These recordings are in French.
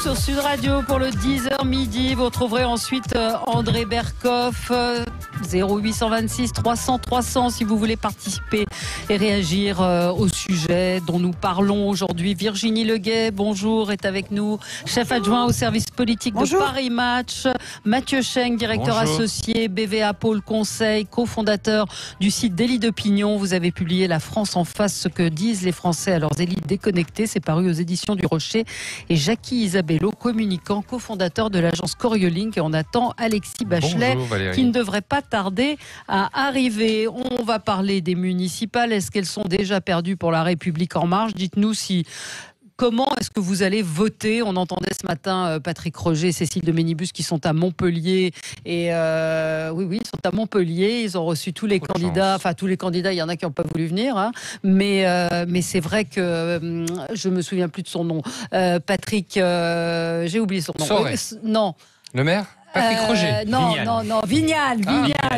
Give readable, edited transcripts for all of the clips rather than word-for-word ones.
sur Sud Radio pour le 10h midi. Vous retrouverez ensuite André Berkoff, 0826 300 300 si vous voulez participer et réagir au sujet dont nous parlons aujourd'hui. Virginie Leguet, bonjour, est avec nous, chef adjoint au service politique de Paris Match. Mathieu Schenk, directeur associé BVA Pôle Conseil, cofondateur du site Délit d'Opinion. Vous avez publié La France en face, ce que disent les Français à leurs élites déconnectées. C'est paru aux éditions du Rocher. Et Jackie Isabello, communicant, cofondateur de l'agence Corioling. Et on attend Alexis Bachelet, qui ne devrait pas tarder à arriver. On va parler des municipales. Est-ce qu'elles sont déjà perdues pour La République En Marche? Dites-nous comment est-ce que vous allez voter? On entendait ce matin Patrick Roger et Cécile de Ménibus qui sont à Montpellier. Et oui, ils sont à Montpellier. Ils ont reçu tous les candidats. Enfin, tous les candidats, il y en a qui n'ont pas voulu venir. Hein. Mais c'est vrai que je me souviens plus de son nom. Patrick, j'ai oublié son nom. Non. Le maire Patrick Roger. Vignal.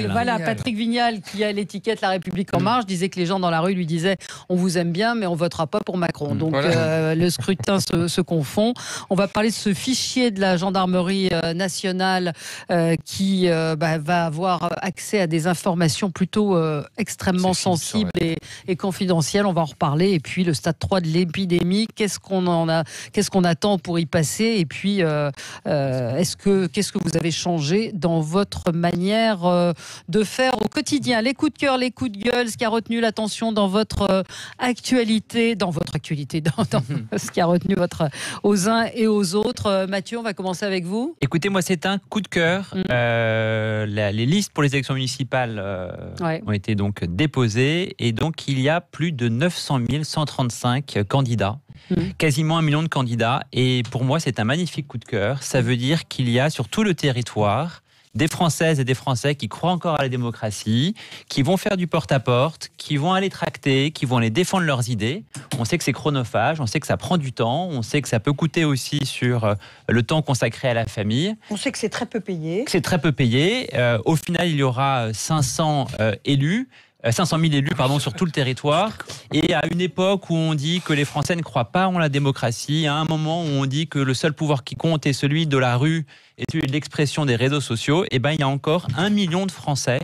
Voilà, Patrick Vignal, qui a l'étiquette La République En Marche, disait que les gens dans la rue lui disaient on vous aime bien, mais on votera pas pour Macron. Donc le scrutin se confond. On va parler de ce fichier de la gendarmerie nationale qui va avoir accès à des informations plutôt extrêmement sensibles et confidentielles. On va en reparler. Et puis le stade 3 de l'épidémie, qu'est-ce qu'on attend pour y passer? Et puis qu'est-ce que vous avez changé dans votre manière de faire au quotidien? Les coups de cœur, les coups de gueule, ce qui a retenu l'attention dans votre actualité, dans ce qui a retenu aux uns et aux autres. Mathieu, on va commencer avec vous. Écoutez, moi, c'est un coup de cœur. Les listes pour les élections municipales ont été donc déposées et donc il y a plus de 900 135 candidats. Quasiment 1 million de candidats, et pour moi c'est un magnifique coup de cœur. Ça veut dire qu'il y a sur tout le territoire des Françaises et des Français qui croient encore à la démocratie, qui vont faire du porte-à-porte, qui vont aller tracter, qui vont aller défendre leurs idées. On sait que c'est chronophage, on sait que ça prend du temps, on sait que ça peut coûter aussi sur le temps consacré à la famille. On sait que c'est très peu payé. Au final, il y aura 500 000 élus sur tout le territoire. Et à une époque où on dit que les Français ne croient pas en la démocratie, à un moment où on dit que le seul pouvoir qui compte est celui de la rue et celui de l'expression des réseaux sociaux, il y a encore 1 million de Français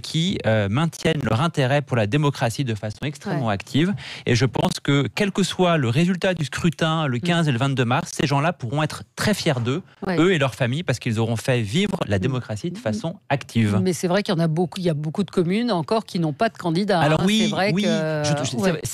qui maintiennent leur intérêt pour la démocratie de façon extrêmement active. Et je pense que, quel que soit le résultat du scrutin, le 15 et le 22 mars, ces gens-là pourront être très fiers d'eux, eux et leurs familles, parce qu'ils auront fait vivre la démographie de façon active. Mais c'est vrai qu'il y en a beaucoup, il y a beaucoup de communes encore qui n'ont pas de candidats. Alors c'est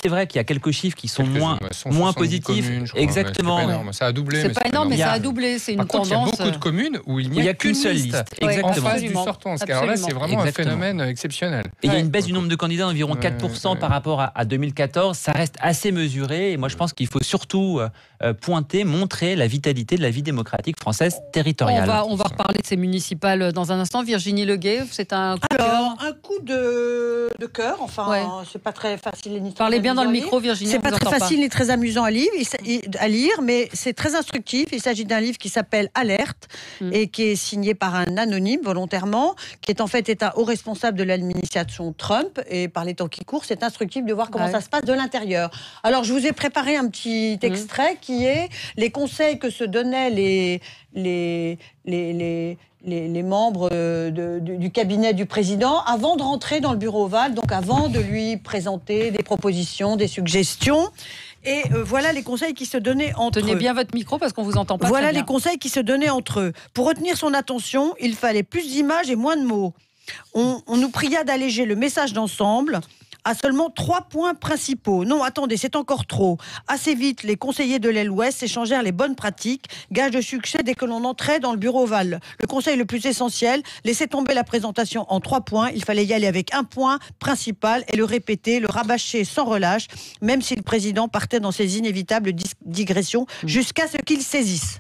vrai qu'il y a quelques chiffres qui sont moins positifs. Exactement. C'est pas énorme, ça a doublé. C'est pas énorme, mais ça a doublé. C'est une tendance. Il y a beaucoup de communes où il n'y a qu'une seule liste. Exactement. En face du sortant. Alors là, c'est vraiment un phénomène exceptionnel. Et il y a une baisse du nombre de candidats d'environ 4% par rapport à 2014. Ça reste assez mesuré. Et moi, je pense qu'il faut surtout montrer la vitalité de la vie démocratique française territoriale. On va reparler de ces municipales dans un instant. Virginie Leguet, c'est un coup de cœur. Un coup de cœur. C'est pas très facile. Parlez bien dans le micro, Virginie. C'est pas très facile ni très amusant à lire, mais c'est très instructif. Il s'agit d'un livre qui s'appelle Alerte et qui est signé par un anonyme volontairement, qui est en fait un haut responsable de l'administration Trump. Et par les temps qui courent, c'est instructif de voir comment ça se passe de l'intérieur. Alors, je vous ai préparé un petit extrait qui est les conseils que se donnaient les membres du cabinet du président avant de rentrer dans le bureau ovale, donc avant de lui présenter des propositions, des suggestions. Et voilà les conseils qui se donnaient entre eux. Tenez bien votre micro parce qu'on vous entend pas. Voilà les conseils qui se donnaient entre eux. Pour retenir son attention, il fallait plus d'images et moins de mots. On nous pria d'alléger le message d'ensemble à seulement 3 points principaux. Non, attendez, c'est encore trop. Assez vite, les conseillers de l'aile ouest échangèrent les bonnes pratiques, gage de succès dès que l'on entrait dans le bureau ovale. Le conseil le plus essentiel, laisser tomber la présentation en 3 points. Il fallait y aller avec un point principal et le répéter, le rabâcher sans relâche, même si le président partait dans ses inévitables digressions jusqu'à ce qu'il saisisse.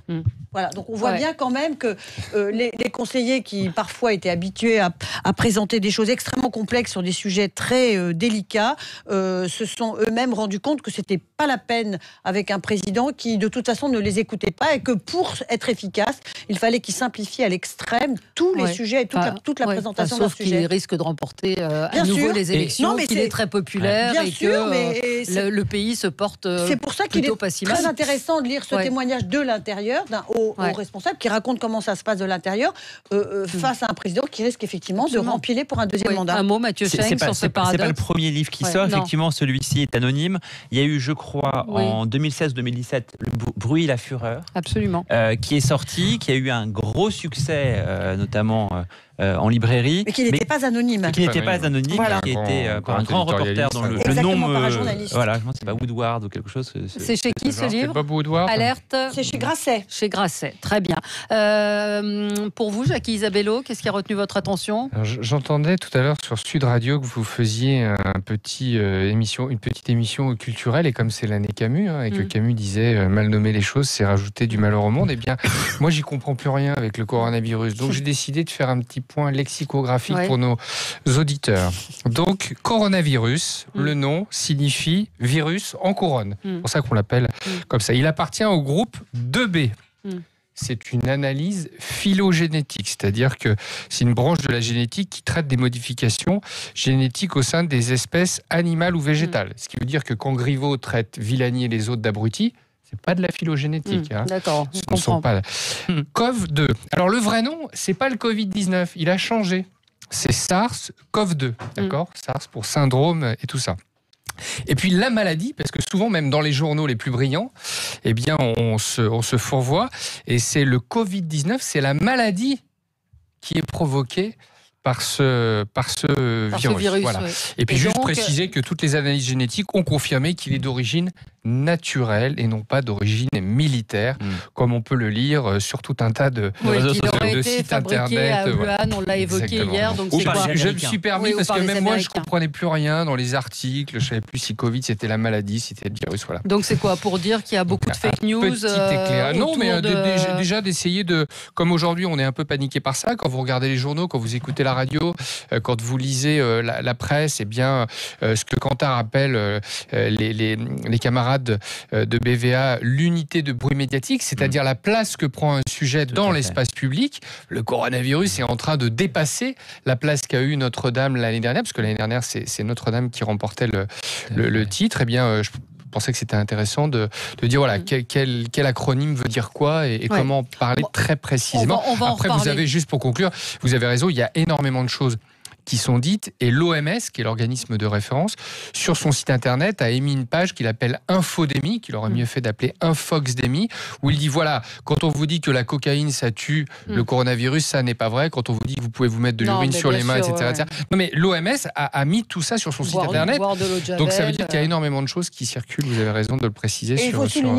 Voilà, donc on voit bien quand même que les conseillers qui parfois étaient habitués à présenter des choses extrêmement complexes sur des sujets très délicats, délicats se sont eux-mêmes rendus compte que c'était pas la peine avec un président qui de toute façon ne les écoutait pas et que pour être efficace, il fallait qu'il simplifie à l'extrême tous les sujets et toute la présentation d'un sujet. Sauf qu'il risque de remporter à nouveau les élections, qu'il est très populaire et que le pays se porte c'est pour ça qu'il est très intéressant de lire ce témoignage de l'intérieur d'un haut responsable qui raconte comment ça se passe de l'intérieur face à un président qui risque effectivement de rempiler pour un deuxième mandat. Un mot, Mathieu Schenck, sur ce paradoxe. C'est pas le premier livre qui sort, effectivement, celui-ci est anonyme. Il y a eu, je crois, en 2016-2017, Le bruit et la fureur. Absolument. Qui est sorti, qui a eu un gros succès, notamment en librairie. Mais qui n'était pas anonyme. Qui n'était pas anonyme, qui était par un grand reporter dont le nom par un journaliste. Voilà, je pense que c'est pas Woodward ou quelque chose. C'est chez qui ce livre? Bob Woodward. Alerte. C'est chez Grasset. Chez Grasset, très bien. Pour vous, Jackie Isabello, qu'est-ce qui a retenu votre attention? J'entendais tout à l'heure sur Sud Radio que vous faisiez une petite émission culturelle, et comme c'est l'année Camus, et que Camus disait mal nommer les choses, c'est rajouter du malheur au monde. Eh bien, moi, j'y comprends plus rien avec le coronavirus. Donc, j'ai décidé de faire un petit point lexicographique pour nos auditeurs. Donc, coronavirus, le nom signifie virus en couronne. C'est pour ça qu'on l'appelle comme ça. Il appartient au groupe 2B. C'est une analyse phylogénétique, c'est-à-dire que c'est une branche de la génétique qui traite des modifications génétiques au sein des espèces animales ou végétales. Ce qui veut dire que quand Griveaux traite Villani et les autres d'abrutis, c'est pas de la phylogénétique. D'accord, je comprends. Pas... COV2. Alors le vrai nom, c'est pas le Covid-19, il a changé. C'est SARS-CoV-2, d'accord SARS pour syndrome et tout ça. Et puis la maladie, parce que souvent même dans les journaux les plus brillants, eh bien on se fourvoie, et c'est le Covid-19, c'est la maladie qui est provoquée par ce virus. Voilà. Et puis juste préciser que toutes les analyses génétiques ont confirmé qu'il est d'origine naturelle et non pas d'origine militaire, comme on peut le lire sur tout un tas de sites internet. À Wuhan, on l'a évoqué hier. Donc je me suis permis parce que même moi je ne comprenais plus rien dans les articles. Je ne savais plus si Covid c'était la maladie, si c'était le virus. Voilà. Donc c'est quoi pour dire qu'il y a beaucoup de fake news? Non, mais déjà d'essayer de. Comme aujourd'hui on est un peu paniqué par ça, quand vous regardez les journaux, quand vous écoutez la radio, quand vous lisez la presse, eh bien ce que Kantar appelle les camarades de BVA l'unité de bruit médiatique, c'est-à-dire la place que prend un sujet dans l'espace public. Le coronavirus est en train de dépasser la place qu'a eu Notre-Dame l'année dernière, parce que l'année dernière, c'est Notre-Dame qui remportait le titre. Eh bien, je pensais que c'était intéressant de dire voilà, quel acronyme veut dire quoi et comment parler très précisément. Après, vous avez, juste pour conclure, vous avez raison, il y a énormément de choses qui sont dites, et l'OMS, qui est l'organisme de référence, sur son site internet a émis une page qu'il appelle Infodémie, qu'il aurait mieux fait d'appeler Infoxdémie, où il dit voilà, quand on vous dit que la cocaïne ça tue le coronavirus, ça n'est pas vrai. Quand on vous dit que vous pouvez vous mettre de l'urine sur les mains, etc. Non mais l'OMS a mis tout ça sur son site internet, donc ça veut dire qu'il y a énormément de choses qui circulent, vous avez raison de le préciser,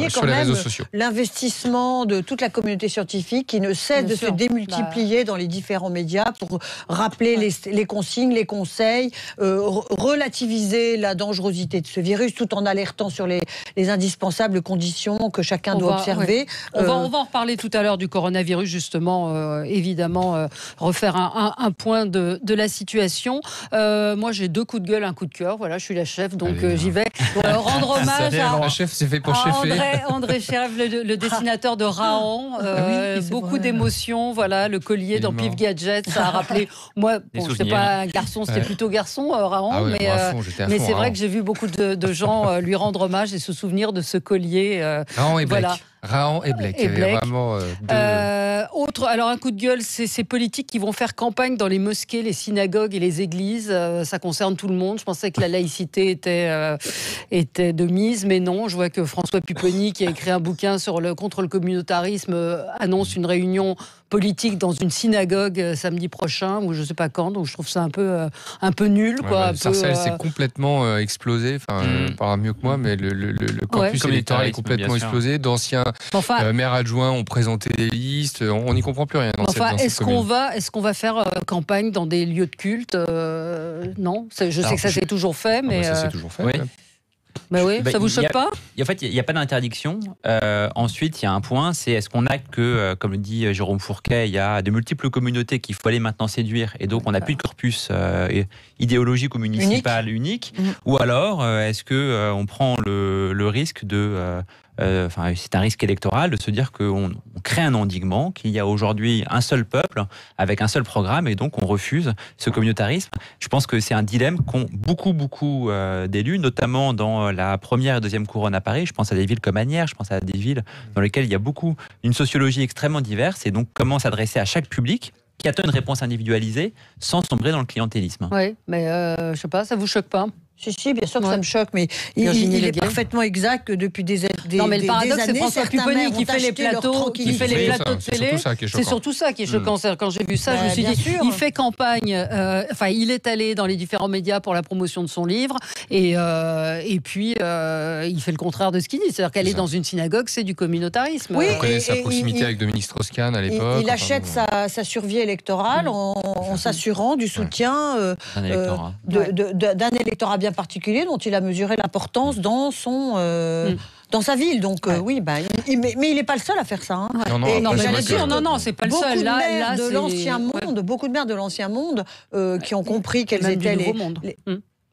sur les réseaux sociaux. L'investissement de toute la communauté scientifique qui ne cesse de se démultiplier dans les différents médias pour rappeler les consignes, les conseils, relativiser la dangerosité de ce virus tout en alertant sur les indispensables conditions que chacun doit observer. On va en reparler tout à l'heure du coronavirus, justement, évidemment, refaire un point de la situation. Moi, j'ai 2 coups de gueule, un coup de cœur. Voilà, je suis la chef, donc j'y vais. Rendre hommage à chef, c'est fait pour André Cherve, le dessinateur de Raon. Beaucoup d'émotions. Voilà, le collier dans Pif Gadget, ça a rappelé. Moi, bon, je sais pas. Un garçon, c'était plutôt garçon, Raon, mais c'est vrai que j'ai vu beaucoup de gens lui rendre hommage et se souvenir de ce collier. Raon et Blake. Raon et Blake. Vraiment, alors un coup de gueule, c'est ces politiques qui vont faire campagne dans les mosquées, les synagogues et les églises. Ça concerne tout le monde. Je pensais que la laïcité était de mise, mais non. Je vois que François Pupponi, qui a écrit un bouquin contre le communautarisme, annonce une réunion politique dans une synagogue samedi prochain, ou je ne sais pas quand. Donc je trouve ça un peu nul. Sarcelles s'est complètement explosé. Enfin, on parlera mieux que moi, mais le corpus électoral est complètement explosé. D'anciens maires adjoints ont présenté des listes. On n'y comprend plus rien. Est-ce qu'on va faire campagne dans des lieux de culte? Non, je sais que ça s'est toujours fait, mais ça s'est toujours fait. Bah oui, ça vous choque pas ? En fait, il n'y a pas d'interdiction. Ensuite, il y a un point, c'est est-ce qu'on acte que, comme le dit Jérôme Fourquet, il y a de multiples communautés qu'il faut aller maintenant séduire, et donc on n'a plus de corpus idéologique ou municipal unique, ou alors est-ce que on prend le risque de c'est un risque électoral de se dire qu'on crée un endiguement, qu'il y a aujourd'hui un seul peuple avec un seul programme, et donc on refuse ce communautarisme. Je pense que c'est un dilemme qu'ont beaucoup d'élus, notamment dans la première et deuxième couronne à Paris. Je pense à des villes comme Asnières, je pense à des villes dans lesquelles il y a une sociologie extrêmement diverse, et donc comment s'adresser à chaque public qui attend une réponse individualisée sans sombrer dans le clientélisme. Oui, mais je sais pas, ça vous choque pas ? Si, bien sûr que ça me choque, mais il est parfaitement exact que depuis des années... Non, mais le paradoxe, c'est François Pupponi qui fait les plateaux de télé. C'est surtout ça qui est choquant. Quand j'ai vu ça, je me suis dit, il fait campagne, il est allé dans les différents médias pour la promotion de son livre, et puis il fait le contraire de ce qu'il dit. C'est-à-dire qu'aller dans une synagogue, c'est du communautarisme. Oui, on connaît sa proximité avec Dominique Strauss-Kahn à l'époque. Il achète sa survie électorale en s'assurant du soutien d'un électorat bien particulier dont il a mesuré l'importance dans sa ville. Donc mais il n'est pas le seul à faire ça. Hein. Non, c'est pas le seul. Beaucoup de maires de l'ancien monde qui ont compris quels étaient les...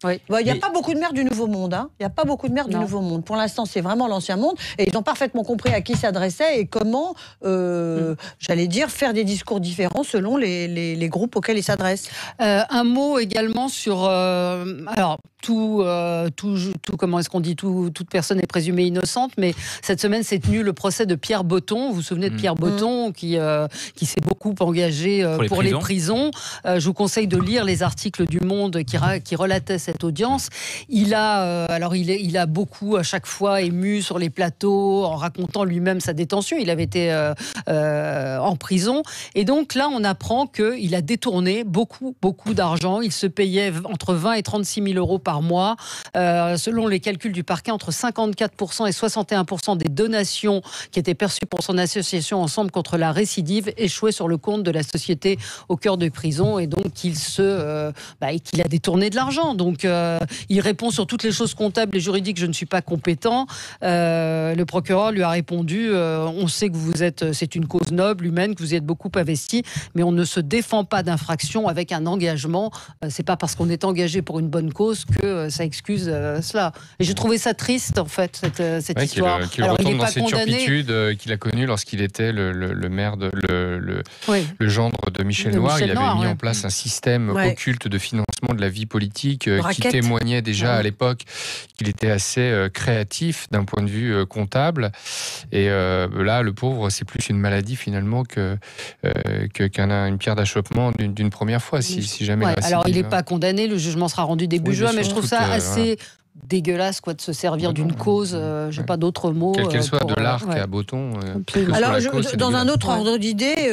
Oui. Il n'y a pas beaucoup de maires du Nouveau Monde. Il n'y a pas beaucoup de maires du Nouveau Monde. Pour l'instant, c'est vraiment l'Ancien Monde. Et ils ont parfaitement compris à qui s'adressaient et comment, j'allais dire, faire des discours différents selon les groupes auxquels ils s'adressent. Un mot également sur... comment est-ce qu'on dit, toute personne est présumée innocente, mais cette semaine s'est tenu le procès de Pierre Botton. Vous vous souvenez de Pierre Botton qui s'est beaucoup engagé pour les prisons. Je vous conseille de lire les articles du Monde qui relataient cette audience. Il a beaucoup à chaque fois ému sur les plateaux en racontant lui-même sa détention. Il avait été en prison, et donc là on apprend qu'il a détourné beaucoup d'argent. Il se payait entre 20 et 36 000 euros par mois, selon les calculs du parquet, entre 54% et 61% des donations qui étaient perçues pour son association Ensemble contre la récidive échouaient sur le compte de la société au cœur de prison, et donc qu'il a détourné de l'argent. Donc il répond sur toutes les choses comptables et juridiques, je ne suis pas compétent. Le procureur lui a répondu, on sait que c'est une cause noble, humaine, que vous y êtes beaucoup investi, mais on ne se défend pas d'infraction avec un engagement. C'est pas parce qu'on est engagé pour une bonne cause que ça excuse cela. Et j'ai trouvé ça triste, en fait, cette histoire. Qu'il retombe dans cette turpitude qu'il a connue lorsqu'il était le maire, le gendre de Michel Noir. Il avait mis en place un système occulte de financement de la vie politique qui témoignait déjà à l'époque qu'il était assez créatif d'un point de vue comptable. Et là, le pauvre, c'est plus une maladie finalement qu'une pierre d'achoppement d'une première fois, si jamais. Alors, il n'est pas condamné, le jugement sera rendu début juin, mais je trouve ça assez dégueulasse de se servir d'une cause, j'ai pas d'autres mots. Quelle qu'elle soit, de l'Arc à Botton. Alors, dans un autre ordre d'idée,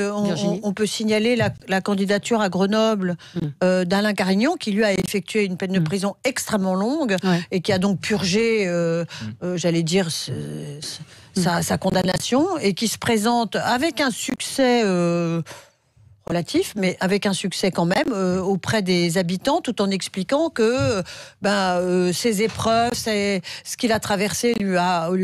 on peut signaler la candidature à Grenoble d'Alain Carignan, qui lui a effectué une peine de prison extrêmement longue et qui a donc purgé, j'allais dire, sa condamnation, et qui se présente avec un succès relatif, mais avec un succès quand même auprès des habitants, tout en expliquant que ces épreuves, ce qu'il a traversé lui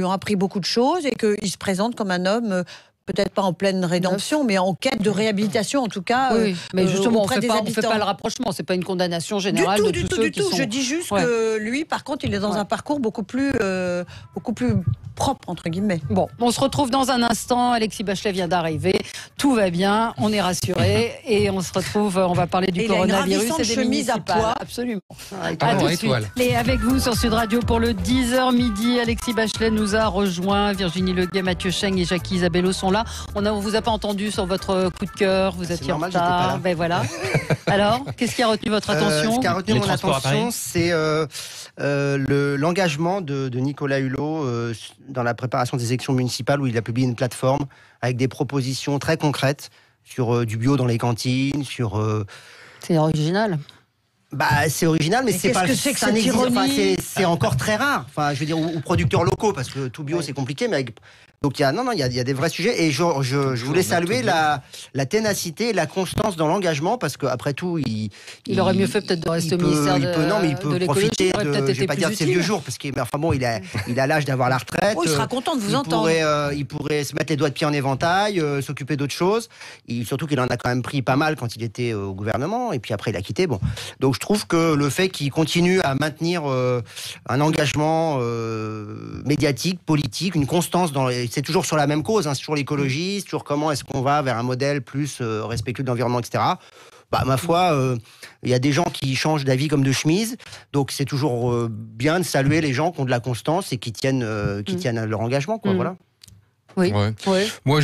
ont appris beaucoup de choses, et qu'il se présente comme un homme peut-être pas en pleine rédemption, mais en quête de réhabilitation, en tout cas. Mais justement, on fait pas le rapprochement. C'est pas une condamnation générale de tous ceux qui sont... Je dis juste que lui, par contre, il est dans un parcours beaucoup plus propre, entre guillemets. Bon, on se retrouve dans un instant. Alexis Bachelet vient d'arriver. Tout va bien, on est rassurés, et on se retrouve. On va parler du coronavirus et des municipales. Absolument. À tout de suite. Et avec vous sur Sud Radio pour le 10h midi. Alexis Bachelet nous a rejoint. Virginie Leguet, Mathieu Cheng et Jackie Isabello sont là. On vous a pas entendu sur votre coup de cœur. Vous étiez en retard. Ben voilà. Alors, qu'est-ce qui a retenu votre attention? Ce qui a retenu mon attention, c'est l'engagement de Nicolas Hulot dans la préparation des élections municipales, où il a publié une plateforme avec des propositions très concrètes sur du bio dans les cantines, sur... C'est original. C'est original, mais c'est pas. Qu'est-ce que c'est que ça cette n'existe- ironie c'est encore très rare. Enfin, je veux dire, ou producteurs locaux, parce que tout bio c'est compliqué, mais donc il y a des vrais sujets. Et je voulais saluer la ténacité, et la constance dans l'engagement, parce qu'après tout, il aurait mieux fait peut-être de rester au ministère de l'écologie. Non, mais il peut profiter de. Je vais pas dire de ses vieux jours, parce qu'il a l'âge d'avoir la retraite. Il sera content de vous entendre. Il pourrait se mettre les doigts de pied en éventail, s'occuper d'autres choses. Surtout qu'il en a quand même pris pas mal quand il était au gouvernement, et puis après il a quitté. Bon, donc je trouve que le fait qu'il continue à maintenir un engagement médiatique, politique, une constance c'est toujours sur la même cause, c'est toujours l'écologie, c'est toujours comment est-ce qu'on va vers un modèle plus respectueux de l'environnement, etc. Ma foi, il y a des gens qui changent d'avis comme de chemise, donc c'est toujours bien de saluer les gens qui ont de la constance et qui tiennent à leur engagement, quoi. Voilà. Oui. Ouais. Ouais. Moi,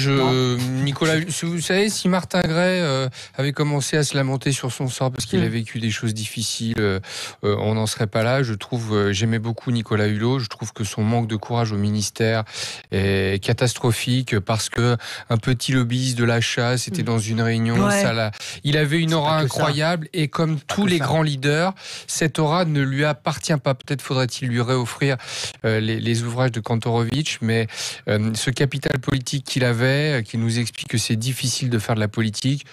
Nicolas, vous savez, si Martin Gray avait commencé à se lamenter sur son sort parce qu'il a vécu des choses difficiles, on n'en serait pas là. J'aimais beaucoup Nicolas Hulot. Je trouve que son manque de courage au ministère est catastrophique parce que un petit lobbyiste de l'achat, c'était dans une réunion, il avait une aura incroyable et comme tous les grands leaders, cette aura ne lui appartient pas. Peut-être faudrait-il lui réoffrir les ouvrages de Kantorowicz, mais ce capital politique qu'il avait, qui nous explique que c'est difficile de faire de la politique,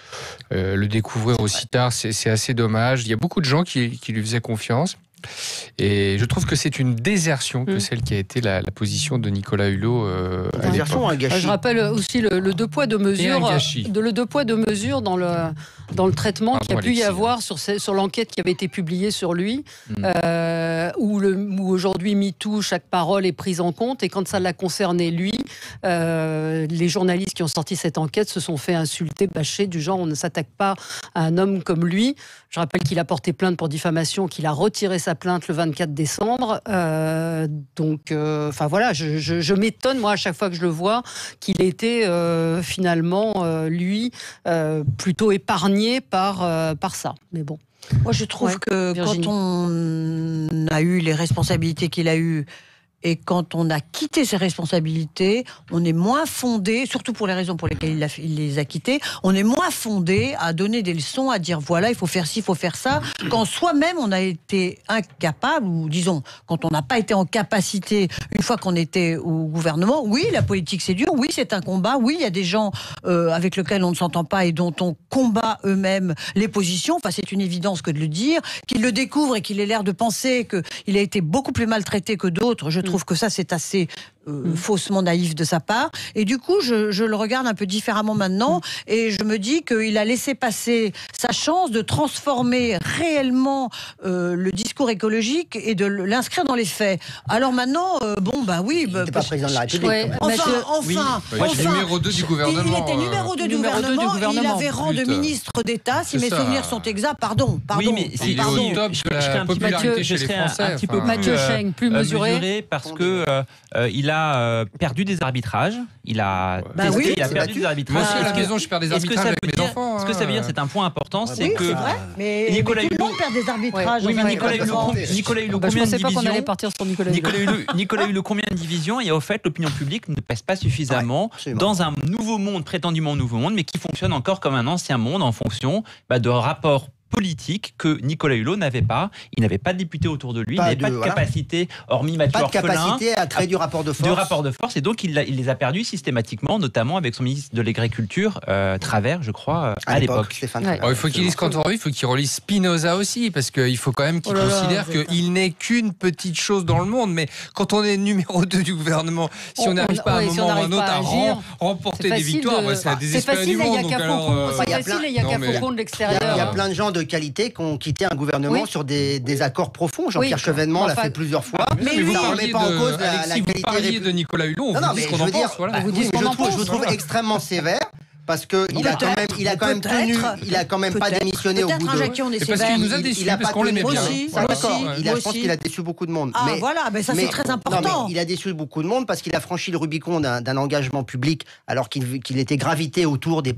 le découvrir aussi tard, c'est assez dommage. Il y a beaucoup de gens qui lui faisaient confiance. Et je trouve que c'est une désertion que celle qui a été la position de Nicolas Hulot à Désertion, un gâchis. Je rappelle aussi le deux poids deux mesures, le deux poids deux mesures dans le traitement qu'il y a pu y avoir sur l'enquête qui avait été publiée sur lui, où aujourd'hui MeToo, chaque parole est prise en compte, et quand ça l'a concerné lui, les journalistes qui ont sorti cette enquête se sont fait insulter, bâcher, du genre on ne s'attaque pas à un homme comme lui. Je rappelle qu'il a porté plainte pour diffamation, qu'il a retiré sa plainte le 24 décembre. Voilà, je m'étonne, moi, à chaque fois que je le vois, qu'il ait été finalement, lui, plutôt épargné par ça. Mais bon. Moi, je trouve que Virginie, quand on a eu les responsabilités qu'il a eues, et quand on a quitté ses responsabilités, on est moins fondé, surtout pour les raisons pour lesquelles il les a quittées, on est moins fondé à donner des leçons, à dire voilà, il faut faire ci, il faut faire ça, quand soi-même on a été incapable, ou disons, quand on n'a pas été en capacité, une fois qu'on était au gouvernement, oui, la politique c'est dur, oui, c'est un combat, oui, il y a des gens avec lesquels on ne s'entend pas et dont on combat eux-mêmes les positions, enfin c'est une évidence que de le dire, qu'il le découvre et qu'il ait l'air de penser qu'il a été beaucoup plus maltraité que d'autres, je trouve que ça c'est assez faussement naïf de sa part, et du coup je le regarde un peu différemment maintenant, et je me dis qu'il a laissé passer sa chance de transformer réellement le discours écologique et de l'inscrire dans les faits. Alors maintenant, il n'était pas président de la République. numéro 2 du gouvernement. Il était numéro 2 du gouvernement, il avait rang de ministre d'État, si mes souvenirs sont exacts, pardon. Oui, mais il est au top de la popularité chez les Français. Un petit peu Mathieu Cheng, plus mesuré, parce que il a perdu des arbitrages. Il a perdu des arbitrages. Moi aussi, à la maison, je perds des arbitrages avec mes enfants. Ce que ça veut dire, c'est un point important, c'est que c'est vrai, mais Nicolas tout le monde perd des arbitrages. Oui, mais Nicolas Hulot, je pensais pas qu'on allait partir sur Nicolas Hulot, combien de divisions? Et au fait, l'opinion publique ne pèse pas suffisamment dans un nouveau monde, prétendument nouveau monde, mais qui fonctionne encore comme un ancien monde en fonction de rapports politique que Nicolas Hulot n'avait pas. Il n'avait pas de député autour de lui, il n'avait pas de capacité, hormis Mathieu Orphelin, capacité à créer du rapport de force. Et donc il les a perdus systématiquement, notamment avec son ministre de l'Agriculture, Travers, je crois, à l'époque. Il faut qu'il lise Kantorowicz, il faut qu'il relise Spinoza aussi, parce qu'il faut quand même qu'il considère qu'il n'est qu'une petite chose dans le monde. Mais quand on est numéro 2 du gouvernement, si on n'arrive pas à un moment ou à un autre à remporter des victoires, c'est à désespérer du monde. C'est facile, il y a qu'à Faucon de l'extérieur. Il y a plein de gens de qualité qui ont quitté un gouvernement sur des accords profonds. Jean-Pierre Chevènement l'a fait plusieurs fois. Mais vous parliez de Nicolas Hulot. Non, mais je veux dire, je vous trouve extrêmement sévère. Parce que il a quand même pas démissionné au bout de. Parce qu'il nous a déçus, parce qu'on l'aimait bien. Je pense qu'il a déçu beaucoup de monde. Ah voilà, mais ça c'est très important. Il a déçu beaucoup de monde parce qu'il a franchi le Rubicon d'un engagement public alors qu'il était gravité autour des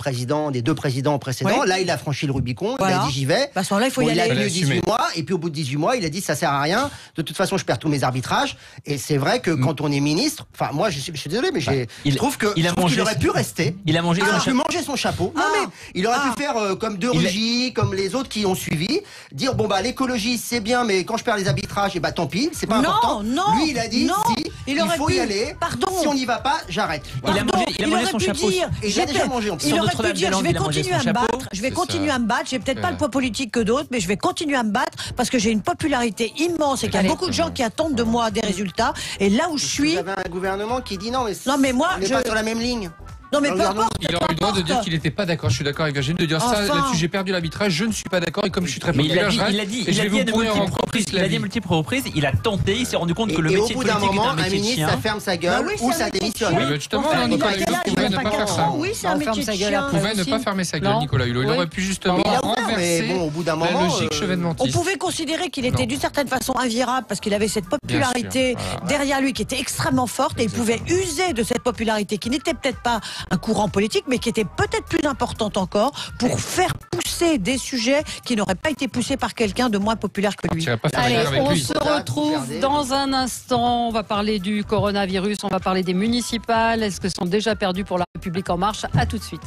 deux présidents précédents. Là, il a franchi le Rubicon. Il a dit j'y vais. Là, il faut y aller. Il a tenu 18 mois et puis au bout de 18 mois, il a dit ça sert à rien. De toute façon, je perds tous mes arbitrages. Et c'est vrai que quand on est ministre, enfin moi, je suis désolé, mais je trouve qu'il aurait pu rester. Il a mangé manger son chapeau. Non, mais il aurait pu faire comme De Rugy, comme les autres qui ont suivi, dire bon bah l'écologie c'est bien, mais quand je perds les arbitrages, et bah tant pis, c'est pas important. Lui il a dit si, il faut y aller. Si on n'y va pas, j'arrête. Il a mangé son chapeau. Et j'ai déjà mangé en plus. Il aurait pu dire je vais continuer à me battre. Je vais continuer à me battre. J'ai peut-être pas le poids politique que d'autres, mais je vais continuer à me battre parce que j'ai une popularité immense et qu'il y a beaucoup de gens qui attendent de moi des résultats. Et là où je suis, vous avez un gouvernement qui dit non mais moi on n'est pas sur la même ligne. Non mais peu importe. Il aurait eu le droit de dire qu'il n'était pas d'accord. Je suis d'accord avec Virginie de dire ça là-dessus. J'ai perdu l'arbitrage. Je ne suis pas d'accord et comme je suis très populaire, je reste. Il a dit à multiples reprises. Il a tenté. Il s'est rendu compte que le métier de politique est un métier de chien. Ça ferme sa gueule ou ça démissionne. Justement, Nicolas Hulot pouvait ne pas faire ça. Oui, c'est un métier de chien. Il pouvait ne pas fermer sa gueule, Nicolas Hulot. Il aurait pu justement renverser la logique chevènementiste. On pouvait considérer qu'il était d'une certaine façon invirable parce qu'il avait cette popularité derrière lui qui était extrêmement forte et il pouvait user de cette popularité qui n'était peut-être pas un courant politique mais qui était peut-être plus importante encore pour faire pousser des sujets qui n'auraient pas été poussés par quelqu'un de moins populaire que lui. Allez, on se retrouve dans un instant. On va parler du coronavirus, on va parler des municipales. Est-ce que sont déjà perdus pour La République En Marche? À tout de suite.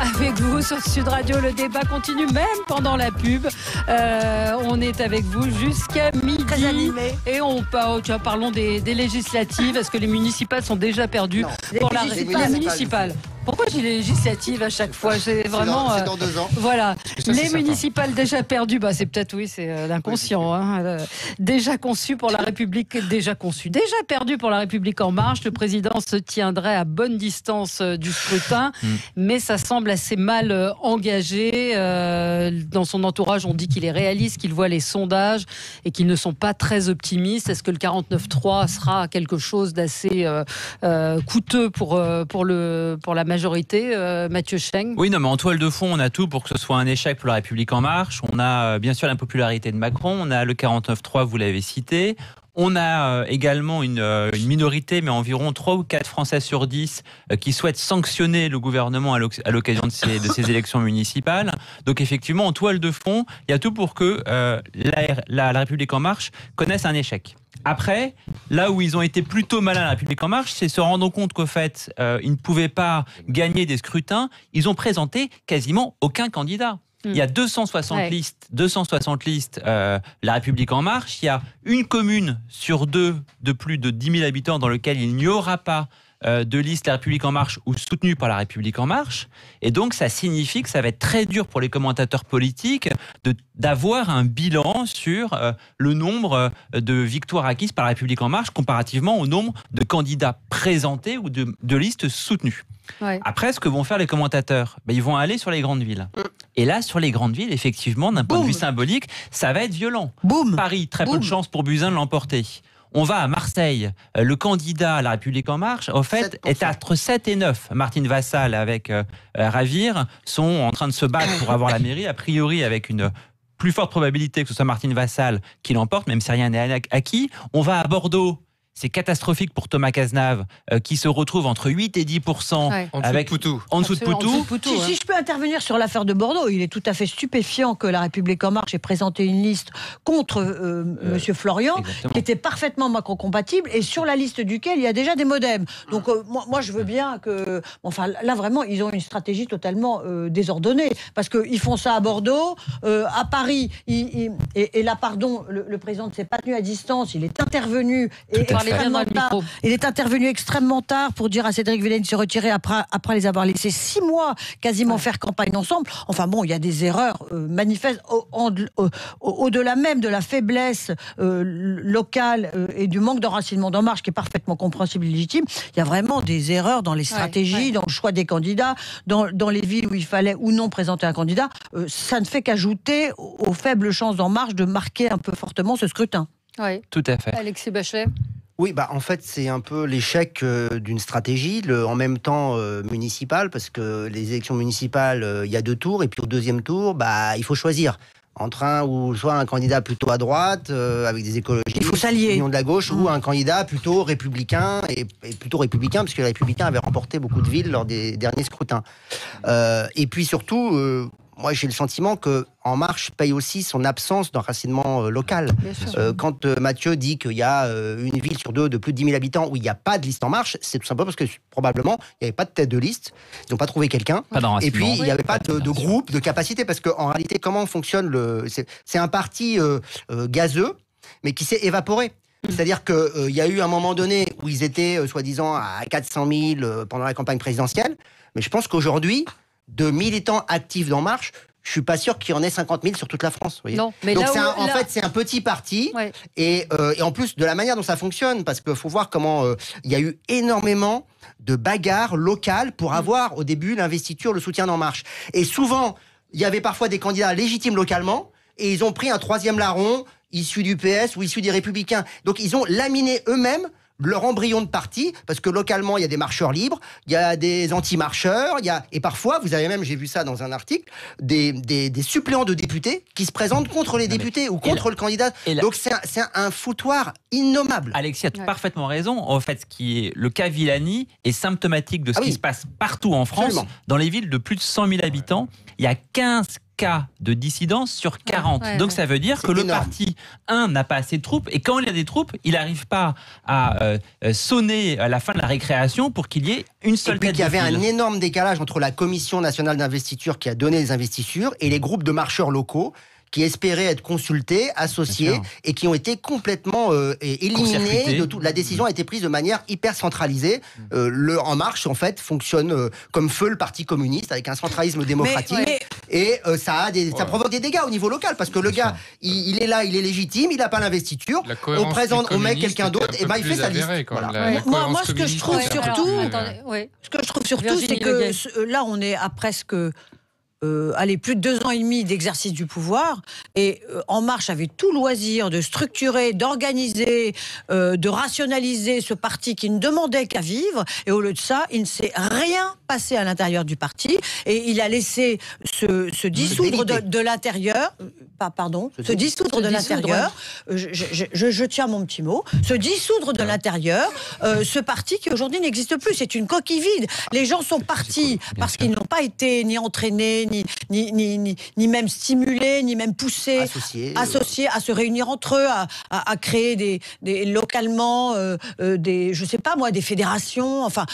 Avec vous sur Sud Radio, le débat continue même pendant la pub. On est avec vous jusqu'à midi. Très animé. Et parlons des législatives. Est-ce que les municipales sont déjà perdues pour la municipale? Pourquoi j'ai les législatives à chaque fois? C'est vraiment. C'est dans 2 ans. Voilà. Les municipales déjà perdues, c'est peut-être, c'est l'inconscient. Déjà conçu pour La République, déjà perdu pour La République En Marche. Le président se tiendrait à bonne distance du scrutin, mais ça semble assez mal engagé. Dans son entourage, on dit qu'il est réaliste, qu'il voit les sondages et qu'ils ne sont pas très optimistes. Est-ce que le 49.3 sera quelque chose d'assez coûteux pour la majorité, Mathieu Cheng? Oui, non, mais en toile de fond, on a tout pour que ce soit un échec pour La République En Marche. On a bien sûr l'impopularité de Macron, on a le 49.3, vous l'avez cité. On a également une minorité, mais environ 3 ou 4 Français sur 10 qui souhaitent sanctionner le gouvernement à l'occasion de ces élections municipales. Donc effectivement, en toile de fond, il y a tout pour que la République En Marche connaisse un échec. Après, là où ils ont été plutôt malins à La République En Marche, c'est se rendre compte qu'au fait, ils ne pouvaient pas gagner des scrutins. Ils ont présenté quasiment aucun candidat. Il y a 260 listes, La République En Marche. Il y a une commune sur 2 de plus de 10 000 habitants dans lequel il n'y aura pas de liste La République En Marche ou soutenue par La République En Marche. Et donc, ça signifie que ça va être très dur pour les commentateurs politiques d'avoir un bilan sur le nombre de victoires acquises par La République En Marche comparativement au nombre de candidats présentés ou de listes soutenues. Ouais. Après, ce que vont faire les commentateurs, ils vont aller sur les grandes villes. Et là, sur les grandes villes, effectivement, d'un point de vue symbolique, ça va être violent. Paris, très peu de chance pour Buzyn de l'emporter. On va à Marseille. Le candidat à La République En Marche, au fait, 7%. Est entre 7 et 9. Martine Vassal avec Ravir sont en train de se battre pour avoir la mairie, a priori avec une plus forte probabilité que ce soit Martine Vassal qui l'emporte, même si rien n'est acquis. On va à Bordeaux. C'est catastrophique pour Thomas Cazenave qui se retrouve entre 8 et 10% avec en dessous de Poutou. Si je peux intervenir sur l'affaire de Bordeaux, il est tout à fait stupéfiant que La République En Marche ait présenté une liste contre Monsieur Florian, qui était parfaitement macro-compatible et sur la liste duquel il y a déjà des modems. Donc moi je veux bien que... Enfin là vraiment ils ont une stratégie totalement désordonnée parce qu'ils font ça à Bordeaux, à Paris, et là pardon, le président ne s'est pas tenu à distance, il est intervenu il est intervenu extrêmement tard pour dire à Cédric Villene de se retirer après les avoir laissés 6 mois quasiment faire campagne ensemble. Enfin bon, il y a des erreurs manifestes au-delà même de la faiblesse locale et du manque d'enracinement d'En Marche qui est parfaitement compréhensible et légitime. Il y a vraiment des erreurs dans les stratégies, dans le choix des candidats, dans les villes où il fallait ou non présenter un candidat. Ça ne fait qu'ajouter aux faibles chances d'En Marche de marquer un peu fortement ce scrutin. Oui. Tout à fait. Alexis Bachet. Oui, en fait, c'est un peu l'échec d'une stratégie, en même temps municipale, parce que les élections municipales, il y a 2 tours, et puis au 2e tour, il faut choisir entre soit un candidat plutôt à droite, avec des écologistes, il faut s'allier, de la gauche, ou un candidat plutôt républicain, et plutôt républicain, parce que les républicains avaient remporté beaucoup de villes lors des derniers scrutins. Et puis surtout... moi j'ai le sentiment que En Marche paye aussi son absence d'enracinement local. Quand Mathieu dit qu'il y a une ville sur deux de plus de 10 000 habitants où il n'y a pas de liste En Marche, c'est tout simplement parce que probablement il n'y avait pas de tête de liste, ils n'ont pas trouvé quelqu'un, et puis il n'y avait pas de groupe, de capacité, parce qu'en réalité, comment fonctionne c'est un parti gazeux, mais qui s'est évaporé. C'est-à-dire qu'il y a eu un moment donné où ils étaient soi-disant à 400 000 pendant la campagne présidentielle, mais je pense qu'aujourd'hui, de militants actifs d'En Marche, je suis pas sûr qu'il y en ait 50 000 sur toute la France. Vous voyez. Non, mais donc là en fait, c'est un petit parti, ouais. et en plus de la manière dont ça fonctionne, parce qu'il faut voir comment il y a eu énormément de bagarres locales pour avoir au début l'investiture, le soutien d'En Marche. Et souvent, il y avait parfois des candidats légitimes localement, et ils ont pris un troisième larron issu du PS ou issu des Républicains. Donc ils ont laminé eux-mêmes leur embryon de parti, parce que localement, il y a des marcheurs libres, il y a des anti-marcheurs, et parfois, vous avez même, j'ai vu ça dans un article, des suppléants de députés qui se présentent contre les députés ou contre le candidat. Donc c'est un foutoir innommable. Alexis a parfaitement raison. En fait, ce qui est le cas Villani est symptomatique de ce qui se passe partout en France. Absolument. Dans les villes de plus de 100 000 habitants, il y a 15 cas de dissidence sur 40. Donc ça veut dire que le parti, n'a pas assez de troupes, et quand il y a des troupes, il n'arrive pas à sonner à la fin de la récréation pour qu'il y ait une seule tête de file. Il y avait un énorme décalage entre la Commission nationale d'investiture qui a donné les investitures et les groupes de marcheurs locaux qui espéraient être consultés, associés, et qui ont été complètement éliminés de tout. La décision a été prise de manière hyper centralisée. Le En Marche, en fait, fonctionne comme feu le Parti communiste, avec un centralisme démocratique. Et ça provoque des dégâts au niveau local, parce que le gars, il est là, il est légitime, il n'a pas l'investiture. On met quelqu'un d'autre, et il fait sa liste. Moi, ce que je trouve surtout, c'est que là, on est à presque... plus de 2 ans et demi d'exercice du pouvoir, et En Marche avait tout loisir de structurer, d'organiser, de rationaliser ce parti qui ne demandait qu'à vivre, et au lieu de ça, il ne s'est rien passé à l'intérieur du parti, et il a laissé se dissoudre de l'intérieur, je tiens mon petit mot, se dissoudre de l'intérieur, ce parti qui aujourd'hui n'existe plus, c'est une coquille vide. Les gens sont partis parce qu'ils n'ont pas été ni entraînés, ni même stimulés, ni même poussés, associés à se réunir entre eux, à créer localement des fédérations, enfin...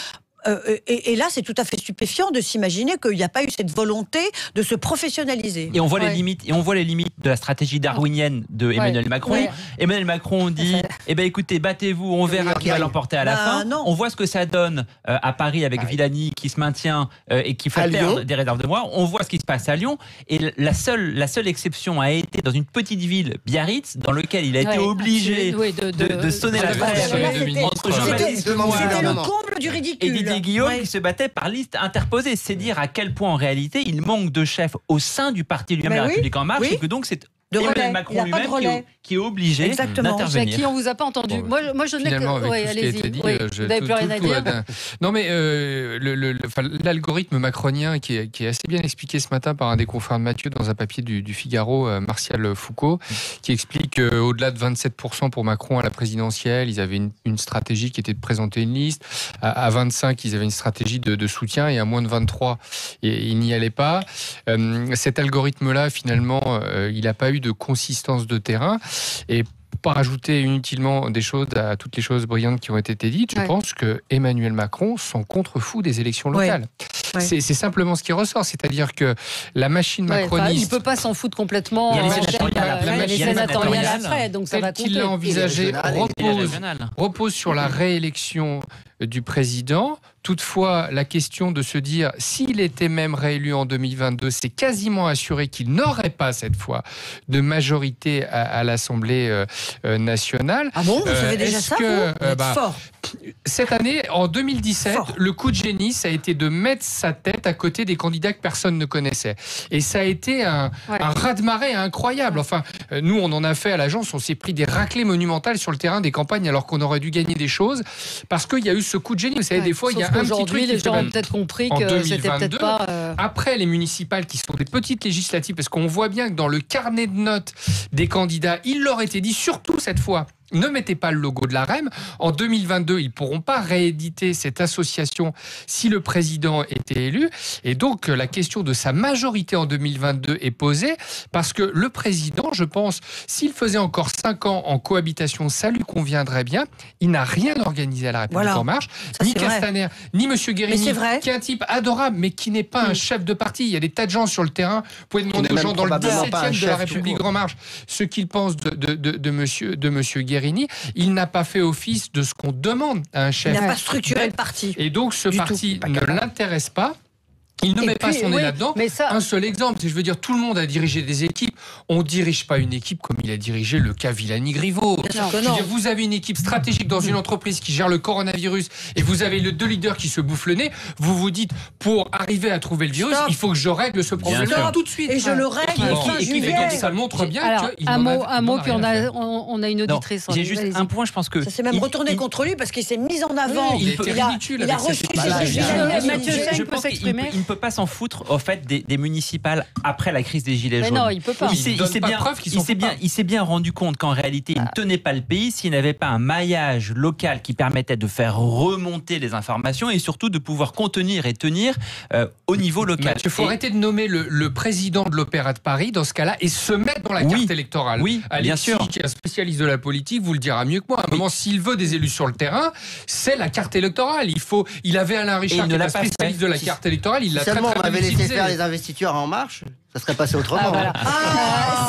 Et là, c'est tout à fait stupéfiant de s'imaginer qu'il n'y a pas eu cette volonté de se professionnaliser. Et on voit les limites. Et on voit les limites de la stratégie darwinienne de Emmanuel Macron. Emmanuel Macron dit écoutez, battez-vous, on verra qui va l'emporter à la fin. Non. On voit ce que ça donne à Paris avec Villani qui se maintient et qui fait perdre des réserves de mois. On voit ce qui se passe à Lyon. Et la seule exception a été dans une petite ville, Biarritz, dans lequel il a été obligé de sonner la trêve entre Jean-Baptiste Lemoyne. C'était le comble du ridicule. Et Guillaume qui se battait par liste interposée. C'est dire à quel point en réalité il manque de chef au sein du parti lui-même, La République En Marche, et que donc c'est Emmanuel Macron lui-même qui est obligé d'intervenir. Jackie, on vous a pas entendu. Moi je n'ai que... allez-y. Vous n'avez plus rien à dire. Non mais l'algorithme macronien qui est assez bien expliqué ce matin par un des confrères de Mathieu dans un papier du Figaro, Martial Foucault, qui explique qu'au-delà de 27% pour Macron à la présidentielle, ils avaient une stratégie qui était de présenter une liste. À 25, ils avaient une stratégie de soutien, et à moins de 23, ils n'y allaient pas. Cet algorithme-là, finalement, il n'a pas eu de consistance de terrain, et pas rajouter inutilement des choses à toutes les choses brillantes qui ont été dites, je pense que Emmanuel Macron s'en contrefout des élections locales. C'est simplement ce qui ressort, c'est-à-dire que la machine macroniste... il ne peut pas s'en foutre complètement. Il y a les sénatoriales après, donc ça va compter. Tel qu'il l'a envisagé repose sur la réélection du président. Toutefois, la question de se dire s'il était même réélu en 2022, c'est quasiment assuré qu'il n'aurait pas cette fois de majorité à l'Assemblée nationale. Ah bon, vous savez déjà ça, fort. Cette année, en 2017, le coup de génie, ça a été de mettre sa tête à côté des candidats que personne ne connaissait. Et ça a été un raz-de-marée incroyable. Enfin, nous, on en a fait à l'agence, on s'est pris des raclées monumentales sur le terrain des campagnes alors qu'on aurait dû gagner des choses parce qu'il y a eu ce coup de génie. Vous savez, des fois, il y a un petit truc les gens ont peut-être compris que c'était peut-être pas... Après les municipales qui sont des petites législatives, parce qu'on voit bien que dans le carnet de notes des candidats, il leur était dit, surtout cette fois, ne mettez pas le logo de la REM. En 2022, ils ne pourront pas rééditer cette association si le président était élu. Et donc, la question de sa majorité en 2022 est posée parce que le président, je pense, s'il faisait encore 5 ans en cohabitation, ça lui conviendrait bien. Il n'a rien organisé à la République En Marche. Ça, ni Castaner, ni M. Guérini, qui est un type adorable, mais qui n'est pas un chef de parti. Il y a des tas de gens sur le terrain. Vous pouvez demander aux gens dans le 17e de la République En Marche ce qu'ils pensent de monsieur Guérini. Il n'a pas fait office de ce qu'on demande à un chef. Il n'a pas structuré le parti. Et donc, ce parti ne l'intéresse pas. Il ne met pas son nez là-dedans. Un seul exemple, je veux dire, tout le monde a dirigé des équipes. On ne dirige pas une équipe comme il a dirigé le cas Villani-Griveaux. Vous avez une équipe stratégique dans une entreprise qui gère le coronavirus et vous avez deux leaders qui se bouffent le nez. Vous vous dites, pour arriver à trouver le virus, il faut que je règle ce problème tout de suite. Et je le règle fin juillet. Ça montre bien qu'il un mot, puis on a une auditrice. J'ai juste un point, je pense que... Ça s'est même retourné contre lui parce qu'il s'est mis en avant. Il a reçu Mathieu Chenc peut s'exprimer. Il ne peut pas s'en foutre au fait des municipales après la crise des Gilets jaunes. Non, il peut pas. Il s'est bien rendu compte qu'en réalité, il ne tenait pas le pays s'il n'avait pas un maillage local qui permettait de faire remonter les informations et surtout de pouvoir contenir et tenir au niveau local. Il faut arrêter de nommer le président de l'Opéra de Paris dans ce cas-là et se mettre dans la carte électorale. Oui, bien sûr. Qui est un spécialiste de la politique, vous le dira mieux que moi. À un moment, s'il veut des élus sur le terrain, c'est la carte électorale. Il avait Alain Richard qui est un spécialiste de la carte électorale. Il l'a très on avait laissé faire les investitures en marche, ça serait passé autrement.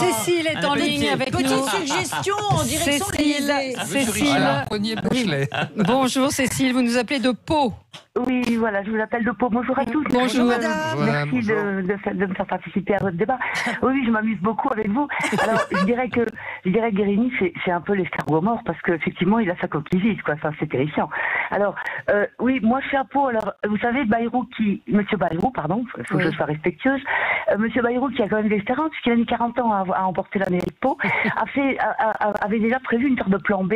Cécile est en ligne avec nous. Petite suggestion en direction de l'Élysée. Cécile. Bonjour Cécile, vous nous appelez de Pau. Oui, voilà, je vous appelle de Pau. Bonjour à tous. Bonjour madame. Merci de me faire participer à votre débat. Oui, je m'amuse beaucoup avec vous. Alors, je dirais que Guérini, c'est un peu l'escargot mort parce qu'effectivement, il a sa coquille vide, quoi. Enfin, c'est terrifiant. Alors, oui, moi, je suis à Pau. Alors, vous savez, Monsieur Bayrou, pardon, il faut que je sois respectueuse. Monsieur Bayrou, qui a quand même de l'expérience, puisqu'il a mis 40 ans à emporter la mairie de Pau, avait déjà prévu une sorte de plan B.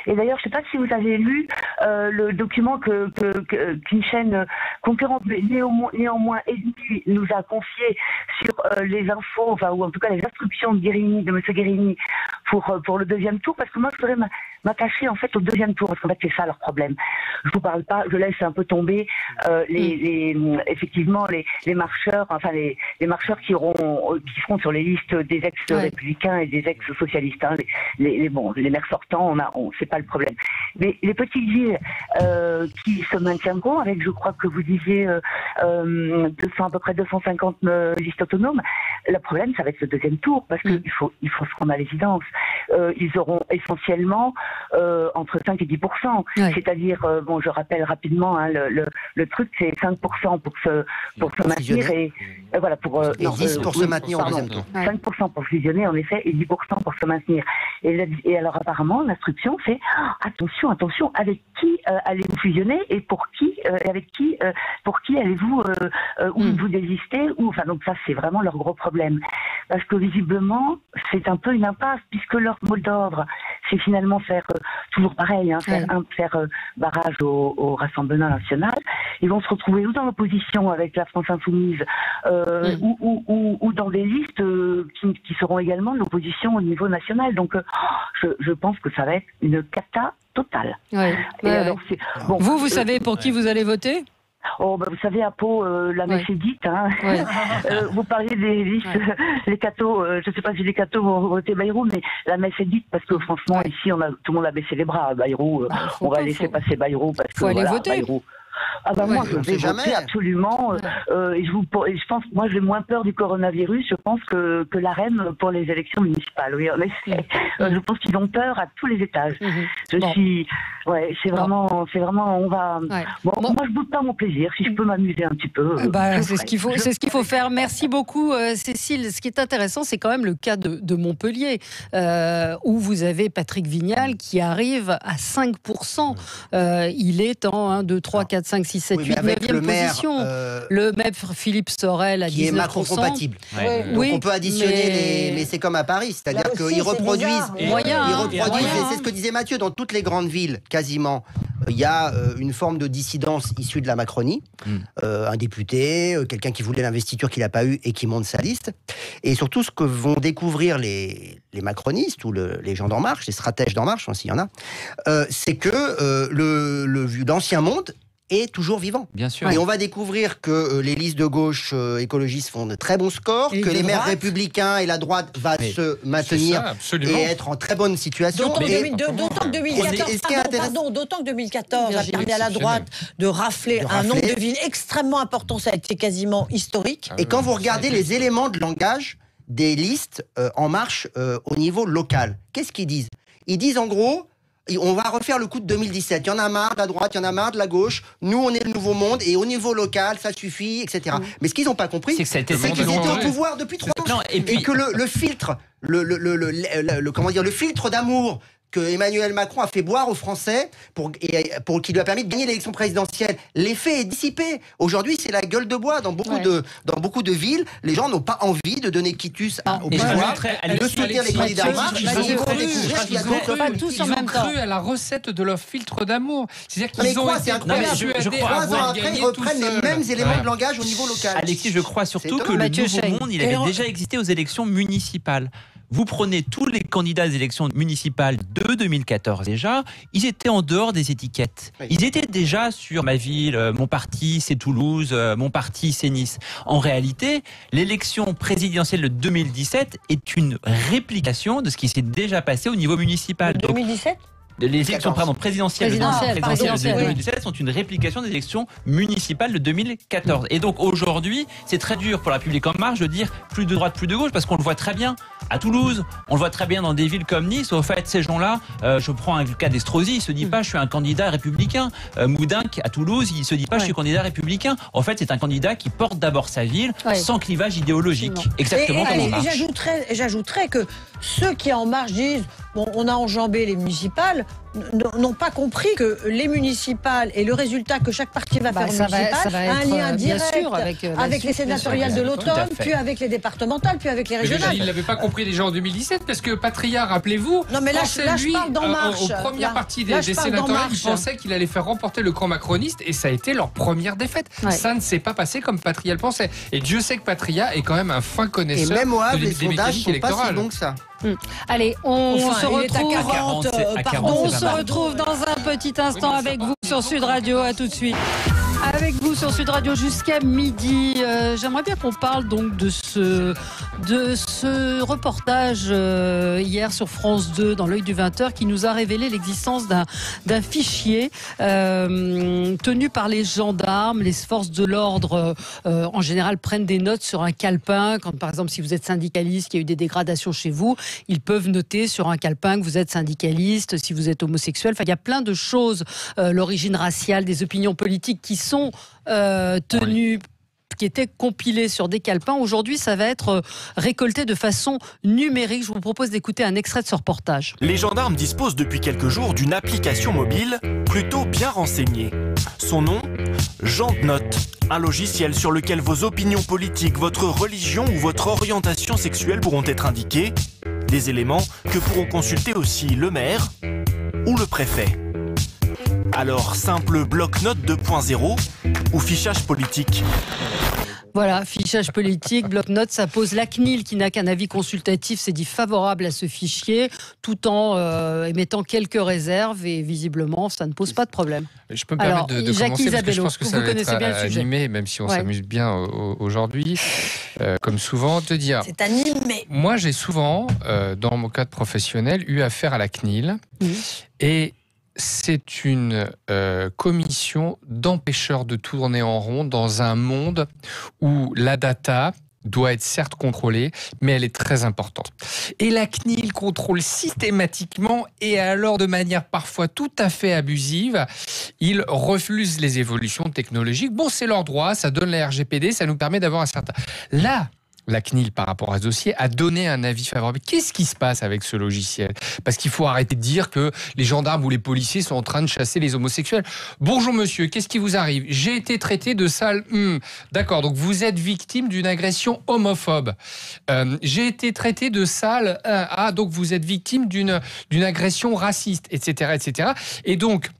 Et d'ailleurs, je ne sais pas si vous avez lu le document qu'une chaîne concurrente, mais néanmoins ennemie, nous a confié sur les infos, ou en tout cas les instructions de M. Guérini pour le deuxième tour, parce que moi je voudrais m'attacher en fait au deuxième tour, parce qu'en fait c'est ça leur problème. Je vous parle pas, je laisse un peu tomber effectivement les marcheurs, enfin les marcheurs qui seront sur les listes des ex-républicains et des ex-socialistes, hein, les maires sortants, c'est pas le problème. Mais les petites villes qui se maintiendront avec, je crois que vous disiez à peu près 250 listes autonomes, le problème ça va être le deuxième tour, parce qu'il faut se rendre à l'évidence. Ils auront essentiellement entre 5 et 10%. C'est-à-dire, je rappelle rapidement, hein, le truc c'est 5% pour se maintenir et voilà pour 10 pour se maintenir au deuxième tour. 5% pour fusionner en effet et 10% pour se maintenir. Et alors apparemment l'instruction c'est attention, avec qui allez-vous fusionner et pour qui allez-vous vous désister donc ça c'est vraiment leur gros problème, parce que visiblement c'est un peu une impasse, puisque leur mot d'ordre c'est finalement faire toujours pareil, faire barrage au Rassemblement national. Ils vont se retrouver ou dans l'opposition avec la France insoumise ou dans des listes qui seront également de l'opposition au niveau national. Donc je pense que ça va être une cata totale. Alors, vous savez pour qui vous allez voter ? Vous savez, à Pau, la messe est dite. Hein. Vous parliez des listes, les cathos. Je ne sais pas si les cathos vont voter Bayrou, mais la messe est dite parce que franchement, ici, tout le monde a baissé les bras. Bayrou, on va laisser passer Bayrou parce que aller voter. Bayrou. Moi, je vais voter absolument. Et je pense, moi, j'ai moins peur du coronavirus, je pense, que la REM pour les élections municipales. Oui, en effet. Je pense qu'ils ont peur à tous les étages. C'est vraiment, on va. Moi, je boude pas mon plaisir. Si je peux m'amuser un petit peu. C'est ce qu'il faut faire. Merci beaucoup, Cécile. Ce qui est intéressant, c'est quand même le cas de Montpellier, où vous avez Patrick Vignal qui arrive à 5%. Il est en 1, 2, 3, 4, 5, 6, 7, Oui, 8, mais avec 9e le maire, position. Le maître Philippe Sorel à 19%. qui est Macron-compatible. Ouais. Donc Oui, on peut additionner mais- mais c'est comme à Paris, c'est-à-dire Là aussi, qu'ils c'est reproduisent. bizarre. Et moyen, Ils hein, reproduisent, moyen, et c'est ce que disait Mathieu, dans toutes les grandes villes, quasiment, il y a une forme de dissidence issue de la Macronie. Un député, quelqu'un qui voulait l'investiture qu'il n'a pas eu et qui monte sa liste. Et surtout, ce que vont découvrir les macronistes ou les gens d'En Marche, les stratèges d'En Marche, s'il y en a, c'est que l'ancien monde est toujours vivant. Bien sûr. Et on va découvrir que les listes de gauche écologistes font de très bons scores, Et que de les maires droite républicains et la droite va Mais se C'est maintenir ça, absolument. et être en très bonne situation. D'autant Et- que 2014, Et ce qui est intéressant- d'autant que 2014 a Virginie, permis à la droite de rafler un nombre de villes extrêmement important, ça a été quasiment historique. Et quand vous regardez les éléments de langage des listes En Marche au niveau local, qu'est-ce qu'ils disent? Ils disent en gros, on va refaire le coup de 2017. Il y en a marre de la droite, il y en a marre de la gauche. Nous, on est le nouveau monde et au niveau local, ça suffit, etc. Mais ce qu'ils n'ont pas compris, C'est que ça a été c'est qu'ils monde étaient au changé. pouvoir depuis 3 ans. Non, et puis- que le filtre, comment dire, le filtre d'amour que Emmanuel Macron a fait boire aux Français pour qui lui a permis de gagner l'élection présidentielle. L'effet est dissipé. Aujourd'hui, c'est la gueule de bois. Dans beaucoup de villes, les gens n'ont pas envie de donner quitus au Et je pouvoir, rajouterais, de Alexis, soutenir les candidats en marche. Mathieu, Ils vont Mathieu, découvrir qu'il y a d'autres pas tous en Ils ont même temps. cru à la recette de leur filtre d'amour. C'est-à-dire Mais qu'ils ont quoi, été c'est incroyable. persuadés Je crois, à 3 ans avoir après, gagné ils tout reprennent les seuls. mêmes éléments Ouais. de langage au niveau local. Alexis, je crois surtout que le Mathieu nouveau Cheng. monde, il avait déjà existé aux élections municipales. Vous prenez tous les candidats des élections municipales de 2014 déjà, ils étaient en dehors des étiquettes. Oui. Ils étaient déjà sur ma ville, mon parti c'est Toulouse, mon parti c'est Nice. En réalité, l'élection présidentielle de 2017 est une réplication de ce qui s'est déjà passé au niveau municipal. Donc, 2017 les élections présidentielles de Présidentielles, 2017 sont une réplication des élections municipales de 2014. Et donc aujourd'hui, c'est très dur pour la République En Marche de dire plus de droite, plus de gauche, parce qu'on le voit très bien à Toulouse, on le voit très bien dans des villes comme Nice. Au fait, ces gens-là, je prends un cas d'Estrosi, il se dit pas je suis un candidat républicain. Moudinque à Toulouse, il se dit pas je suis candidat républicain. En fait, c'est un candidat qui porte d'abord sa ville sans clivage idéologique. Exactement comme En Marche. J'ajouterais que ceux qui En Marche disent bon, on a enjambé les municipales, n'ont pas compris que les municipales et le résultat que chaque parti va faire aux municipales ça va a un être, lien bien direct sûr, avec les sénatoriales de Tout à l'automne, fait. puis avec les départementales, puis avec les Mais déjà, régionales. il n'avait pas compris déjà en 2017 parce que Patria, rappelez-vous, Non, mais là, pensait, là, je lui, parle d'En Marche. aux premières Là, parties là, des je parle d'En sénatoriales, il Marche. pensait qu'il allait faire remporter le camp macroniste et ça a été leur première défaite. Ouais. Ça ne s'est pas passé comme Patria le pensait. Et Dieu sait que Patria est quand même un fin Et connaisseur même au Havre, des les sondages mécaniques sont pas si électorales. bons que ça. Allez, on Enfin, se il est à retrouve. 40, à 40, pardon, On c'est se pas mal. retrouve dans un petit instant avec vous sur Sud Radio. À tout de suite. Avec vous sur Sud Radio jusqu'à midi. J'aimerais bien qu'on parle donc de ce reportage hier sur France 2 dans l'œil du 20h qui nous a révélé l'existence d'un fichier tenu par les gendarmes. Les forces de l'ordre en général prennent des notes sur un calepin. Quand par exemple si vous êtes syndicaliste, qu'il y a eu des dégradations chez vous, ils peuvent noter sur un calepin que vous êtes syndicaliste, si vous êtes homosexuel. Enfin, il y a plein de choses, l'origine raciale, des opinions politiques qui sont tenues, qui étaient compilées sur des calepins. Aujourd'hui, ça va être récolté de façon numérique. Je vous propose d'écouter un extrait de ce reportage. Les gendarmes disposent depuis quelques jours d'une application mobile plutôt bien renseignée. Son nom, GendNote, un logiciel sur lequel vos opinions politiques, votre religion ou votre orientation sexuelle pourront être indiquées. Des éléments que pourront consulter aussi le maire ou le préfet. Alors, simple bloc-notes 2.0 ou fichage politique? Voilà, fichage politique, bloc-notes, ça pose la CNIL qui n'a qu'un avis consultatif, s'est dit favorable à ce fichier, tout en émettant quelques réserves et visiblement, ça ne pose pas de problème. Je peux me permettre de commencer parce que je Isabello, pense que vous ça va connaissez être bien le sujet. animé, même si on Ouais. s'amuse bien aujourd'hui, comme souvent, de dire... C'est animé. Moi, j'ai souvent, dans mon cadre professionnel, eu affaire à la CNIL. Et c'est une commission d'empêcheurs de tourner en rond dans un monde où la data doit être certes contrôlée, mais elle est très importante. Et la CNIL contrôle systématiquement, et alors de manière parfois tout à fait abusive, ils refusent les évolutions technologiques. Bon, c'est leur droit, ça donne la RGPD, ça nous permet d'avoir un certain... Là, la CNIL, par rapport à ce dossier, a donné un avis favorable. Qu'est-ce qui se passe avec ce logiciel? Parce qu'il faut arrêter de dire que les gendarmes ou les policiers sont en train de chasser les homosexuels. Bonjour monsieur, qu'est-ce qui vous arrive? J'ai été traité de sale... D'accord, donc vous êtes victime d'une agression homophobe. J'ai été traité de sale... donc vous êtes victime d'une agression raciste, etc., etc. Et donc...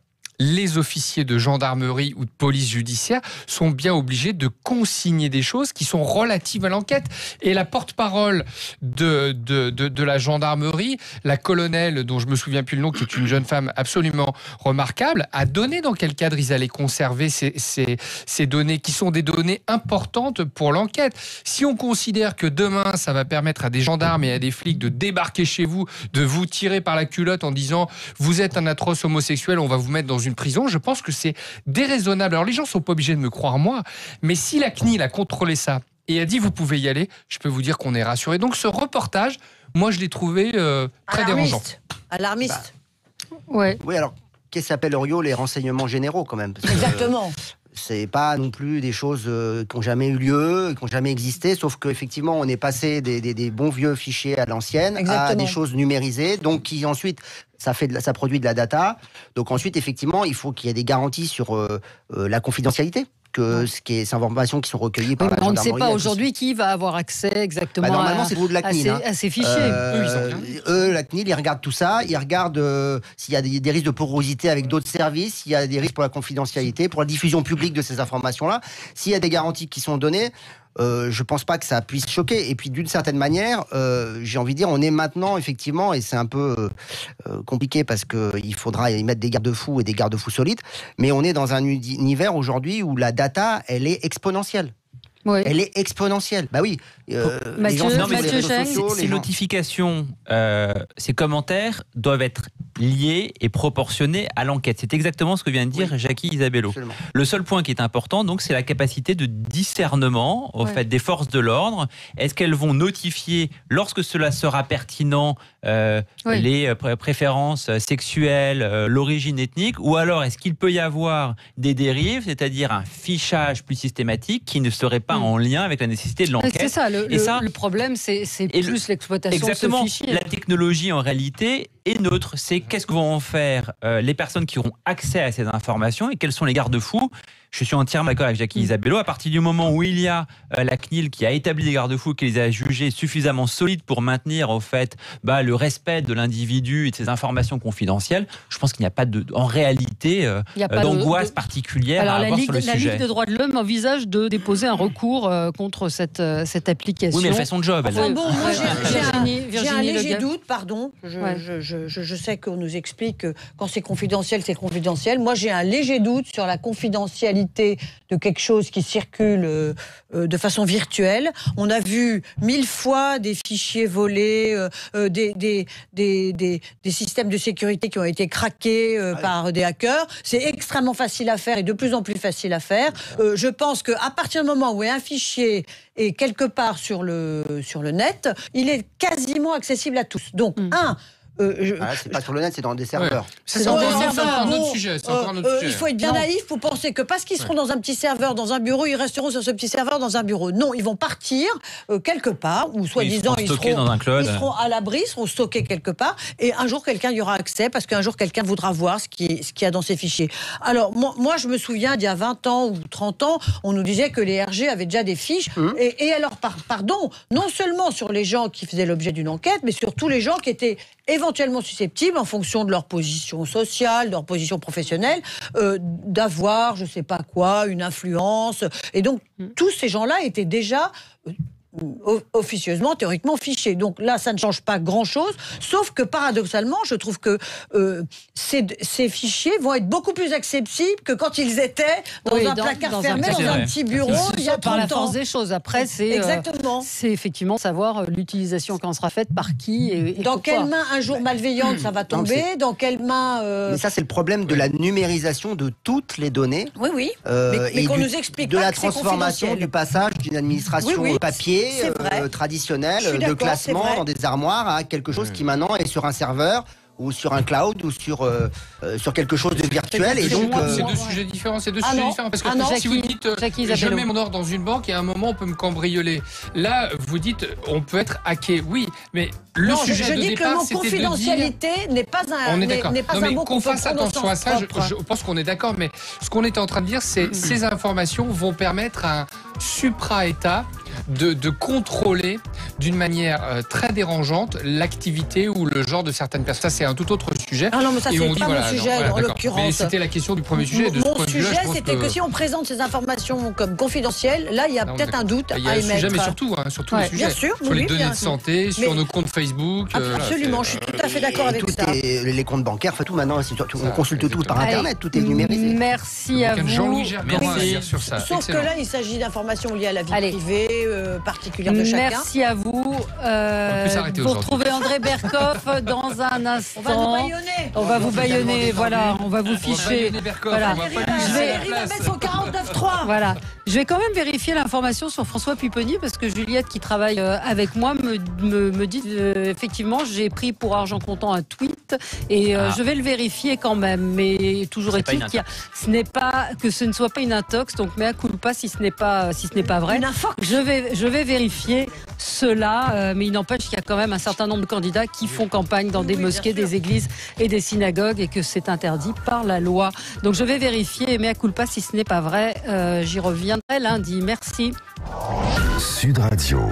les officiers de gendarmerie ou de police judiciaire sont bien obligés de consigner des choses qui sont relatives à l'enquête. Et la porte-parole de la gendarmerie, la colonelle, dont je me souviens plus le nom, qui est une jeune femme absolument remarquable, a donné dans quel cadre ils allaient conserver ces données, qui sont des données importantes pour l'enquête. Si on considère que demain, ça va permettre à des gendarmes et à des flics de débarquer chez vous, de vous tirer par la culotte en disant « vous êtes un atroce homosexuel, on va vous mettre dans une prison », je pense que c'est déraisonnable. Alors les gens ne sont pas obligés de me croire moi, mais si la CNIL a contrôlé ça et a dit vous pouvez y aller, je peux vous dire qu'on est rassuré. Donc ce reportage, moi je l'ai trouvé très dérangeant. Alarmiste. Ouais. Oui, alors qu'est-ce que s'appelle Oriol les renseignements généraux quand même, parce que, Exactement. c'est pas non plus des choses qui n'ont jamais eu lieu, qui n'ont jamais existé, sauf qu'effectivement, on est passé des bons vieux fichiers à l'ancienne à des choses numérisées, donc qui ensuite, ça produit de la data. Donc ensuite, effectivement, il faut qu'il y ait des garanties sur la confidentialité. Que ces informations qui sont recueillies par la on ne gendarmerie. sait pas aujourd'hui qui va avoir accès exactement normalement, c'est vous de la CNIL, à ces fichiers. Eux, la CNIL, ils regardent tout ça. Ils regardent s'il y a des risques de porosité avec d'autres services, s'il y a des risques pour la confidentialité, pour la diffusion publique de ces informations-là. S'il y a des garanties qui sont données, je pense pas que ça puisse choquer. Et puis d'une certaine manière, j'ai envie de dire, on est maintenant effectivement, et c'est un peu compliqué parce qu'il faudra y mettre des garde-fous et des garde-fous solides, mais on est dans un univers aujourd'hui où la data, elle est exponentielle. Oui. Elle est exponentielle. Bah oui. Ces notifications, ces commentaires doivent être liés et proportionnés à l'enquête. C'est exactement ce que vient de dire Jackie Isabello. Absolument. Le seul point qui est important, donc, c'est la capacité de discernement fait, des forces de l'ordre. Est-ce qu'elles vont notifier, lorsque cela sera pertinent, les préférences sexuelles, l'origine ethnique, ou alors est-ce qu'il peut y avoir des dérives, c'est-à-dire un fichage plus systématique qui ne serait pas en lien avec la nécessité de l'enquête? C'est ça, le problème, c'est plus l'exploitation de ce fichier. La technologie, en réalité, est neutre. C'est qu'est-ce que vont en faire les personnes qui auront accès à ces informations et quels sont les garde-fous. Je suis entièrement d'accord avec Jackie Isabello. À partir du moment où il y a la CNIL qui a établi des garde-fous, qui les a jugés suffisamment solides pour maintenir au fait le respect de l'individu et de ses informations confidentielles, je pense qu'il n'y a pas en réalité d'angoisse particulière à avoir sur le sujet. La Ligue des droits de l'homme envisage de déposer un recours contre cette application. Oui, mais elle fait son job. Enfin bon, moi j'ai un léger Legal. doute, pardon. Je sais qu'on nous explique que quand c'est confidentiel, c'est confidentiel. Moi j'ai un léger doute sur la confidentialité de quelque chose qui circule de façon virtuelle. On a vu 1000 fois des fichiers volés, des systèmes de sécurité qui ont été craqués par des hackers. C'est extrêmement facile à faire et de plus en plus facile à faire. Je pense qu'à partir du moment où un fichier est quelque part sur le net, il est quasiment accessible à tous. Donc, c'est pas sur le net, c'est dans des serveurs. C'est encore un autre sujet. Il faut être bien naïf pour penser que parce qu'ils seront dans un petit serveur, dans un bureau, ils resteront sur ce petit serveur dans un bureau. Non, ils vont partir quelque part, ou soi-disant ils seront à l'abri, ils seront stockés quelque part, et un jour quelqu'un y aura accès, parce qu'un jour quelqu'un voudra voir ce qu'il y a dans ces fichiers. Alors moi je me souviens d'il y a 20 ans ou 30 ans, on nous disait que les RG avaient déjà des fiches, et alors pardon, non seulement sur les gens qui faisaient l'objet d'une enquête, mais sur tous les gens qui étaient éventuellement susceptibles, en fonction de leur position sociale, de leur position professionnelle, d'avoir, je sais pas quoi, une influence. Et donc, tous ces gens-là étaient déjà officieusement, théoriquement fichés. Donc là, ça ne change pas grand-chose, sauf que paradoxalement, je trouve que ces fichiers vont être beaucoup plus accessibles que quand ils étaient dans un placard fermé, dans un petit bureau, il y a 30 ans. Par la force des choses. Après, c'est effectivement savoir l'utilisation qui en sera faite, par qui et dans quelle main un jour malveillante ça va tomber, dans quelle main... Mais ça, c'est le problème de la numérisation de toutes les données. Oui. Mais qu'on nous explique de pas la que c'est transformation, du passage d'une administration papier traditionnelle, de classement dans des armoires, à quelque chose qui maintenant est sur un serveur ou sur un cloud ou sur quelque chose de virtuel. Et donc, c'est deux sujets différents. C'est deux sujets différents. Parce que si vous dites je mets mon or dans une banque et à un moment on peut me cambrioler. Là, vous dites on peut être hacké. Oui, mais le sujet de départ, c'était de dire... Je dis que le mot confidentialité n'est pas un mot qu'on fasse attention à ça. Je pense qu'on est d'accord, mais ce qu'on était en train de dire, c'est ces informations vont permettre à un supra-État de contrôler d'une manière très dérangeante l'activité ou le genre de certaines personnes. Ça, c'est un tout autre sujet. Ah non, mais ça, c'est pas mon sujet, en l'occurrence. Mais c'était la question du premier sujet. Mon sujet, c'était que si on présente ces informations comme confidentielles, là, il y a peut-être un doute à émettre. Il y a un sujet, mais surtout les sujets. Bien sûr, sur les données de santé, sur nos comptes Facebook. Absolument, je suis tout à fait d'accord avec ça. Les comptes bancaires, tout maintenant, on consulte tout par Internet, tout est numérisé. Merci à vous. Jean-Louis Germain à dire sur ça. Sauf que là, il s'agit d'informations liées à la vie privée, particulière de chacun. Merci à vous. Vous retrouvez André Berkoff dans un instant. On va vous bâillonner. Voilà, on va vous ficher. Voilà. Je vais mettre au 49.3. Voilà. Je vais quand même vérifier l'information sur François Pupponi parce que Juliette, qui travaille avec moi, me dit effectivement, j'ai pris pour argent comptant un tweet et je vais le vérifier quand même. Mais toujours est-il que ce ne soit pas une intox, donc mea culpa si ce n'est pas vrai. Je vais vérifier cela, mais il n'empêche qu'il y a quand même un certain nombre de candidats qui font campagne dans des mosquées, des églises et des synagogues et que c'est interdit par la loi. Donc je vais vérifier, mea culpa si ce n'est pas vrai. J'y reviendrai lundi. Merci. Sud Radio.